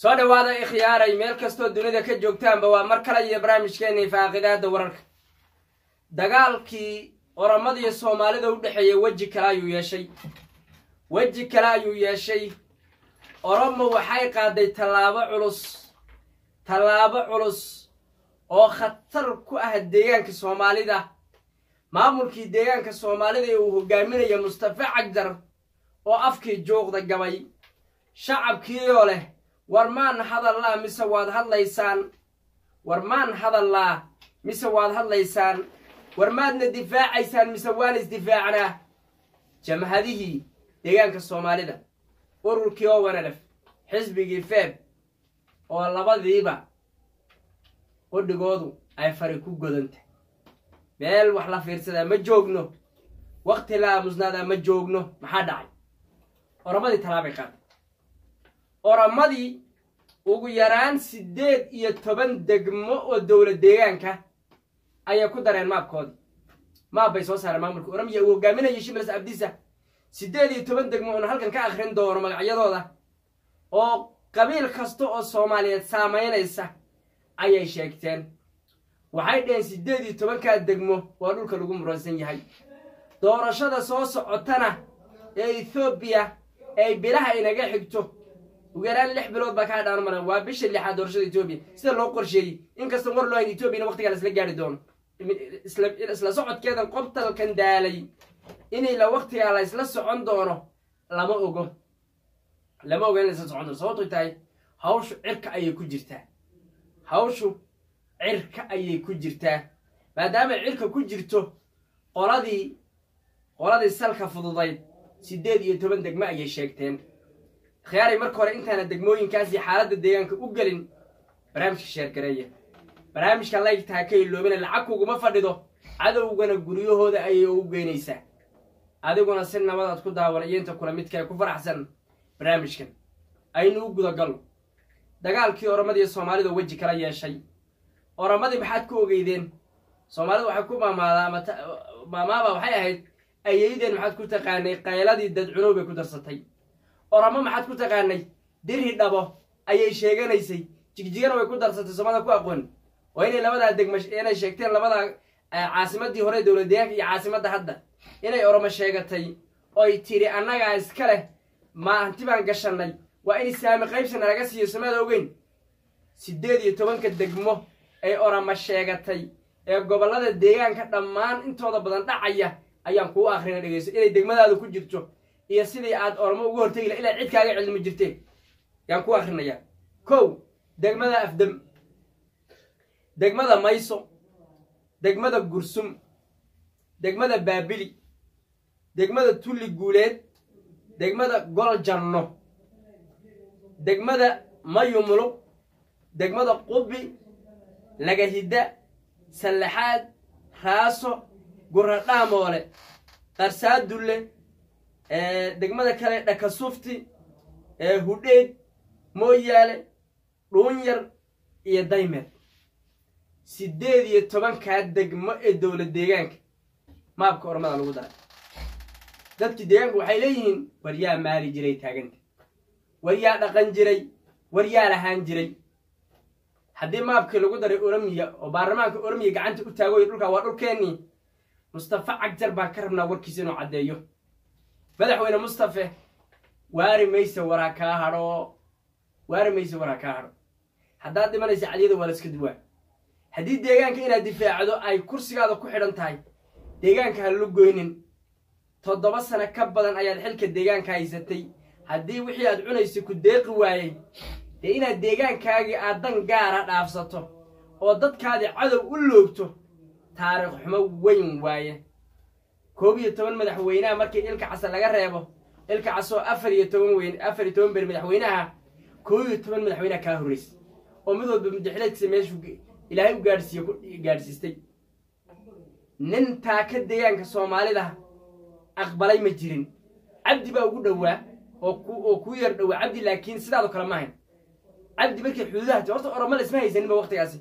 soo dhawaada ikhyaaray meel kastoo dunida ka joogtaanba waa mar kale iyo barnaamijkeennii faaqidaada wararka. dagaalkii oromadii Soomaalida u dhaxeeyay weji kale ayuu yeeshay. Oromo waxay qaaday tallaabo culus oo khatar ku ah deegaanka Soomaalida. maamulkii deegaanka Soomaalida uu hogaaminayo Mustafa Cagjar oo afkii joogda gabay shacabkii oo leh warmaan hadallaa mise waad hadlaysaan warmaadna difaacaysaan mise waan isdifaacnaa. jamhadihii deegaanka Soomaalida ururkii oo wanalaf xisbigii feeb oo labadiiba qodhigoodu ay fari ku godantay meel wax la fiirsadaa ma joogno waqti la aamusnaada ma joogno. maxaa dhacay? oromadii talaabay qaaday. oromadii ugu yaraan 18 degmo oo dawlad deegaanka ayaa ku dareen maabay soo saareen maamulka Oromiya uu hogaaminayo Shimlas Abdiisa. 18 degmo oo halkan ka akhrin doono magacyadooda oo qabiil kasta oo Soomaaliyeed saameynaysa ayay sheegteen. waxay dheen 18 degmo waa dhulka lagu muransan yahay. doorashada soo socotana ee Ethiopia ay bilaha inaga xigto ugu yaraan 6 bilood ba ka dhaan maran waa bisha 6 doorashada Ethiopia sida loo qorsheeyay inkastoo war loo Ethiopia waqtiga la isla gaari doono isla socodkeeda qobtalkan daalay inay la waqtiga la isla socon doono lama ogo in la isla socon doono. sababtoo tahay hawshu cirka ayay ku jirtaa maadaama cirka ku jirto qoladii salka fududayd 18 degmo ayay sheegteen. khiyaaray marka hore intaana degmooyinkaas iyo xaaladda deegaanka u gelin barnaamijka sheer gareeya barnaamijka laygtaa ka iloobina lacag kuguma fadhido cadowgana guryahooda ayay ugu geynaysaa. adiguna si nabadaad ku daawanaya inta kula midka ku faraxsan barnaamijkan aynu u guda galno. dagaalkii oromadii Soomaalida weji kala yeeshay. oromadii maxaad ku ogeydeen? Soomaalida waxay ku maamaaba waxay ahayd ayeydeen maxaad ku taqaanay qayladii dad cunubay ku darsatay. oromo maxaad ku taqaanay diri dhabo ayay sheeganaysay jigjigana way ku darsatay Soomaalida ku aqoon oo inay labada degmo inay sheegteen labada caasimadii hore dawlad deegaanka iyo caasimadda hadda inay oromo sheegatay oo ay tiri annaga iska leh ma anti baan gashanay waa in saami qaybsan laga siiyo Soomaalida ogeyn. 18 degmo ay oromo sheegatay ee gobolada deegaanka dhammaan intooda badan dhacaya ayaan ku akhrinay dhageyso inay degmadaadu ku jirto iyo sidii aad oromo ugu hortagi ilaa cid kaaga cilmi jirteen yaan ku akhrinaya. degmada Afdam, degmada Mayso, degmada Gursum, degmada Baabili, degmada Tulli Guuleed, degmada Gol Janno, degmada Mayumulu, degmada Qubi, Lagahida, Sallaxaad, Raaso, Guradhaamoole, Qarsaadulle, degmada kale Dhakasufti, Hudheed, Mooyaale, Dhuunyar iyo Daymer. 18 degmo ee dawlad deegaanka maabka oromada lagu daray. dadkii deegaanka waxay leeyihiin waryaa maali jiray taaganta waryaa dhaqan jiray waryaa lahaan jiray. haddii maabkii lagu daray Oromiya oo baarlamaanka Oromiya gacanta u taago dhulka waa dhulkeenii Mustafa Cagjar baa ka rabnaa warkiisa inuu cadeeyo. madaxweyne Mustafa waari maysa waraa ka haro haddaad dhimanaysa cadiyada waa la iska duwaa. haddii deegaanka inaad difaacdo ay kursigaada ku xidhan tahay deegaanka ha lu goynin. 7 sano ka badan ayaad xilka deegaanka haysatay. haddii wixii aad cunaysay ku deeqi waayay dee inaad deegaankaagii aad dan gaara dhaafsato oo dadkaadii cadow u loogto taariikh xumo weyn waaye. 11 madaxweynaha markii ilka casa laga reebo ilka casoo 14 beri madaxweynaha 11 madaxweynaha ka horeysay oo midooda madaxweynaha meeshu ilaahay u gaarsiistay. nin taaka deegaanka Soomaalida aqbalay ma jirin. cabdi baa ugu dhawaa oo ku yar dhawaa cabdi laakiin sidaado kala ma ahayn. cabdi markii xuduudaha horta oromo la isma haysanin waqtigaasi.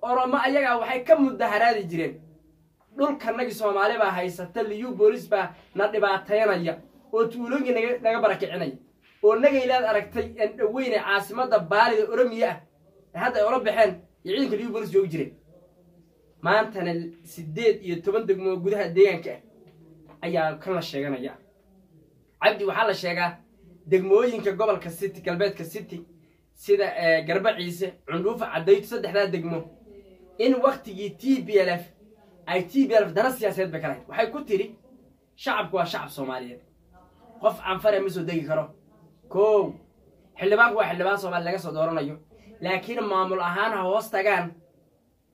oromo ayaga waxay ka mudaharaadi jireen dhulkanagi Soomaali baa haysata liyu boolis baa na dhibaateynaya oo tuulooyin naga barakicinaya ونجيلاد أركتي أن وين عاصمة بالي أورمية هذا أوروبا حين يعيدك اليوم بوليس جو يجري ما أنت أنا السديد يتبندق موجودها الديان كه أيام كل الشيء أنا يا عبدي وحال الشيء دقموين كقبل كالستي كالبيت كالستي سيدا قرب عيسى عنوف عديت صدق لا دقمو إن وقت تي بي إل إف أي تي بي إل إف درس سياسات بكرة وحي كتيري شعب كوا شعب صومالي قف عن فرق مسو دقي كرو كو حلبان كوا حلبان صومالي لقى صدورنا يو لكن معمول أهانها وسطجان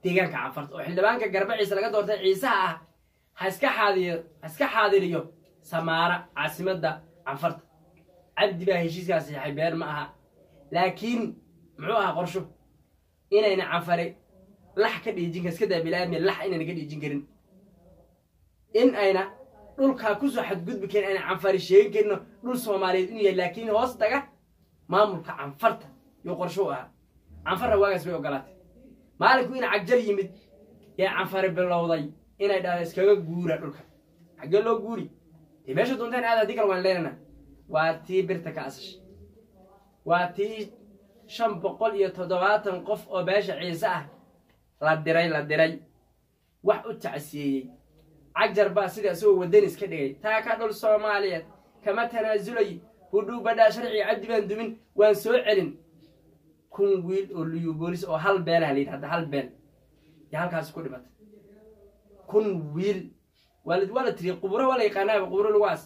تيجان كعفرت وحلبان كقرب عيسى لقى دورت عيسى هسك حاضر سمارة عاصمة دا عفرت عبد بها هشيس كاسي حبير معها لكن معوها قرشو إنا عفري لح كده يجين كاس كده بلاد من لح إنا نقدر يجين كرين إن أنا دول كاكوزو حد قد بكين أنا عفري شيء كأنه دول سومالي إني لكن هوس تجا ما ملك عفرت يقرشوها عفر واجس بيوقلات مالك وين عجل يمد يا عفر باللوضي إنا ده إسكاجو جورا دول عجل له جوري تبيش تونتين هذا ديك الوان لنا واتي برتك أسش واتي شم بقول يتدوات قف أباش عيسى لا دري wax u tacsiiyay cajar baa sida soo wadan iska dhigay taa ka dhul Soomaaliyeed kama tanaasulay huduu bada sharci cabdi baan dumin waan soo celin kun wiil oo liyu boolis oo hal beel ah leeyahay hal beel ya halkaas ku dhimatay kun wiil wala tiri quburo wala yaqaanaa quburo lugaas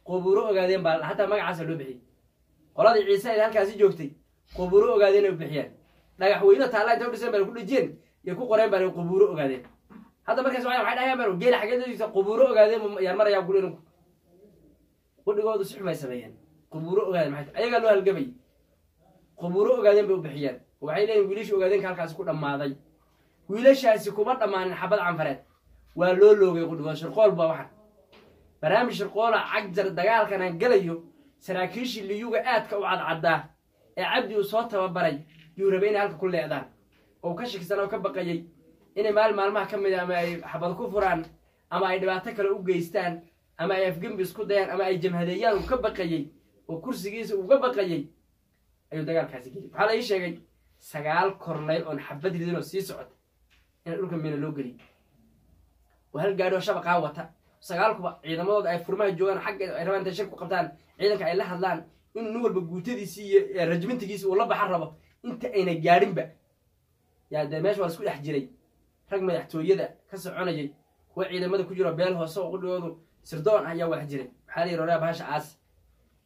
quburo ogaadeen baa hatta magacaas loo bixiyay qoladii Ciise ee halkaas joogtay quburo ogaadeen oo bixiyeen dhagax weyno taala inta u dhisay baa ku dhijeen يكون قريب بين القبور وقاعدين هذا مركز واحد واحد أيام مرو جيل حاجات ذي قبور وقاعدين يعني مرة يقولون قل جواد صح ما يسمين قبور وقاعدين ما أي قالوا هالجبي قبور وقاعدين بوبحيان وعيلين ويليش وقاعدين كان كاس كل ما ضي ويليش هالسكوبات ما نحبل عن فرد ولولو يقول واش القول بواحد برامج القول عجر الدجال كان جليو سراكيش اللي يوجا آت كوعد عداه عبدي وصوته وبري يوربين هالك كل أذان oo ka shakisana oo ka baqayay inay maalmaha kamid ama ay xabad ku furaan ama ay dhibaato kale u geystaan ama ay afgambi isku dayaan ama ay jamhadeeyaan oo ka baqayay oo kursigiisa uga baqayay ayuu dagaalkaasi galay waxa la ii sheegay 9 korneyl oo xabad ridin oo sii socod in dhulka meena loo galay oo hal gaadho shabaqa wata 9 kuba ciidamadooda ay furmaha joogan xaq ay rabaan inay shir ku qabtaan ciidanka ay la hadlaan in nin walba guutadiisa iyo rajmintigiisa uu la baxar rabo inta ayna gaadhinba يا دمشق ولا سكول أحجري رقم يحتويدا كسرعناجي وعيدا ماذا كجرا بيل هو سوق قدوده سردون هيا وحجري حالي رأي بهاش عاس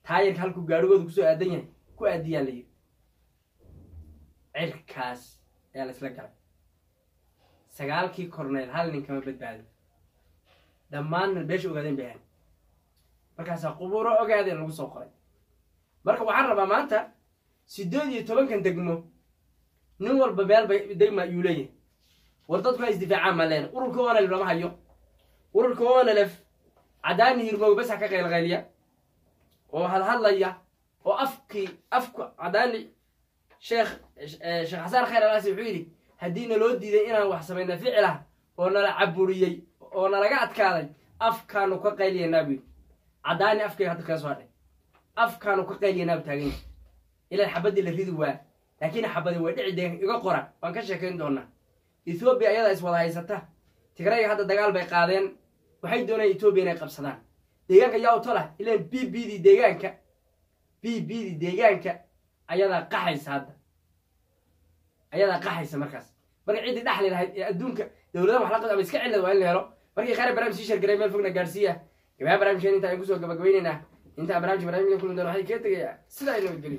تاير كهالكو جارو كسو أدينه كو أديان لي عركاس يا لسلكرا سجال كي كورنيل هل نكمل بدبال دمان البيش وقاعدين بهن مركز قبورة وقاعدين نقول سوقي مركب وحرب ما أنت سيدوني طبعا كان تجمو نور ببيل دايما يوليه وردت كويس دفاع مالين ورك وانا اللي ما هيو ورك وانا لف عداني يرمو بس حكا غير غاليه وهالهلايا وافك عداني شيخ حسن خير الله سبحانه هدينا لو ديدي inaan wax sameeyna ficila oo nala caburiyay oo nalaga adkaaday afkaanu ka qayliyana bi cadaani afkay hadda ka soo dhig afkaanu ka qayliyana taagin ila xabadii la ridi waa لكن حبدي ودعي ده يقرأ وانك شاكين دونا إثيوبيا أيضا إسوالها هيسته تقرأي هذا دجال بيقادين وحيد دونا إثيوبيا نقب صدان ديجانك ياو طلع إلى بي دي ديجانك أيضا قحيس هذا أيضا قحيس مركز بري عيد دحل الدونك دولة محلقة أمسك عندنا وين هرو بري خارج برامج شيشة قريب فوقنا جارسيا يبقى برامج أنت يقصوا قبل انت برامج كل دول هاي كده سلا إنه يقولي